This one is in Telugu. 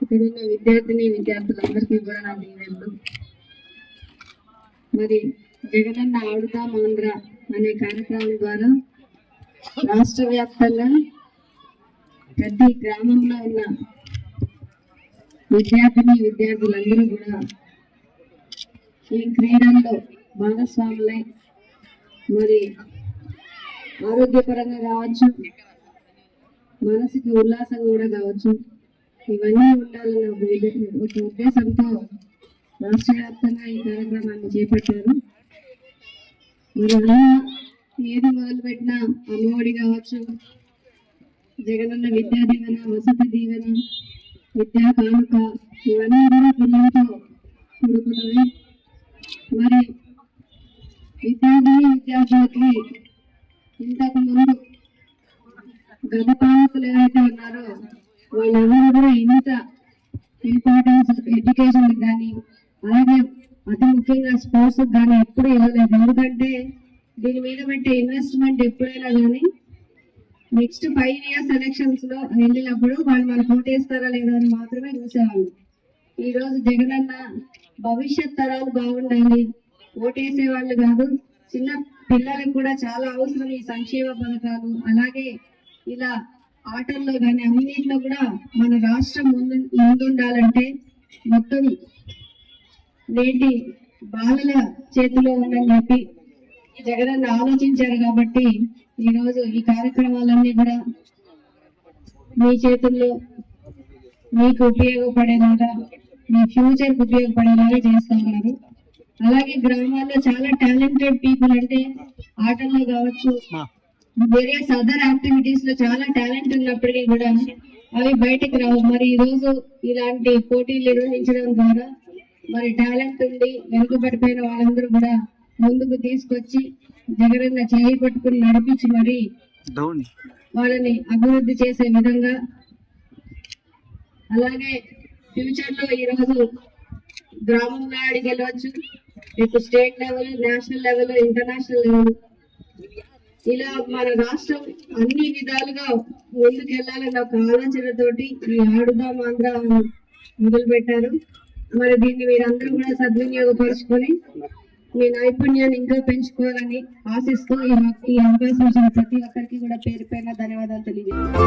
ఇక్కడున్న విద్యార్థులందరికీ కూడా నా దీవెనలు. మరి జగనన్న ఆడుదాం ఆంధ్ర అనే కార్యక్రమం ద్వారా రాష్ట్ర వ్యాప్తంగా ప్రతి గ్రామంలో ఉన్న విద్యార్థులందరూ కూడా ఈ క్రీడల్లో భాగస్వాములై మరి ఆరోగ్యపరంగా కావచ్చు, మనసుకి ఉల్లాసం కూడా కావచ్చు, ఇవన్నీ ఉండాలన్న ఒక ఉద్దేశంతో రాష్ట్ర వ్యాప్తంగా ఈ కార్యక్రమాన్ని చేపట్టారు. మరి అలా ఏది మొదలుపెట్టినా అమ్మఒడి కావచ్చు, జగనన్న విద్యా దీవెన, వసతి దీవెన, విద్యా కానుక, ఇవన్నీ కూడా పిల్లలతో కూడుకున్నవి. మరి విద్యార్థులకి ఇంతకు ముందు గత పాలకులు ఏవైతే ఉన్నారో వాళ్ళెవరు కూడా ఇంత ఇంపార్టెన్స్ ఎడ్యుకేషన్ కానీ అలాగే అతి ముఖ్యంగా స్పోర్ట్స్ కానీ ఎప్పుడు ఇవ్వలేదు. ఎందుకంటే దీని మీద పెట్టే ఇన్వెస్ట్మెంట్ ఎప్పుడైనా కానీ నెక్స్ట్ 5 years ఎలక్షన్స్ లో వెళ్ళినప్పుడు వాళ్ళు మనకు ఓటేస్తారా లేదా అని మాత్రమే చూసేవాళ్ళు. ఈ రోజు జగనన్న భవిష్యత్ తరాలు బాగుండాలి, ఓటేసే వాళ్ళు కాదు, చిన్న పిల్లలకు కూడా చాలా అవసరం ఈ సంక్షేమ పథకాలు. అలాగే ఇలా ఆటల్లో కానీ అన్నింటిలో కూడా మన రాష్ట్రం ముందుండాలంటే మొత్తం నేటి బాలల చేతిలో ఉందని చెప్పి జగనన్న ఆలోచించారు. కాబట్టి ఈరోజు ఈ కార్యక్రమాలన్నీ కూడా మీ చేతుల్లో మీకు ఉపయోగపడేలాగా, మీ ఫ్యూచర్కి ఉపయోగపడేలాగా చేస్తూ ఉన్నారు. అలాగే గ్రామాల్లో చాలా టాలెంటెడ్ పీపుల్ అంటే ఆటల్లో కావచ్చు, వేరియస్ అదర్ యాక్టివిటీస్ లో చాలా టాలెంట్ ఉన్నప్పటికీ కూడా అవి బయటకు రావు. మరి ఈ రోజు ఇలాంటి పోటీలు నిర్వహించడం ద్వారా మరి టాలెంట్ ఉండి వెనుకబడిపోయిన వాళ్ళందరూ కూడా ముందుకు తీసుకొచ్చి జగనన్న చేయి పట్టుకుని నడిపించి మరి వాళ్ళని అభివృద్ధి చేసే విధంగా, అలాగే ఫ్యూచర్ లో ఈరోజు గ్రామంలో ఆడికి వెళ్ళవచ్చు, ఇప్పుడు state level, national level, international level, ఇలా మన రాష్ట్రం అన్ని విధాలుగా ముందుకెళ్లాలన్న ఒక ఆలోచనతోటి ఈ ఆడుదాం ఆంధ్ర మొదలు పెట్టారు. మరి దీన్ని మీరందరూ కూడా సద్వినియోగపరుచుకొని మీ నైపుణ్యాన్ని ఇంకా పెంచుకోవాలని ఆశిస్తూ ఈ అవకాశం ఇచ్చిన ప్రతి ఒక్కరికి కూడా పేరు పైన ధన్యవాదాలు తెలియజేస్తాను.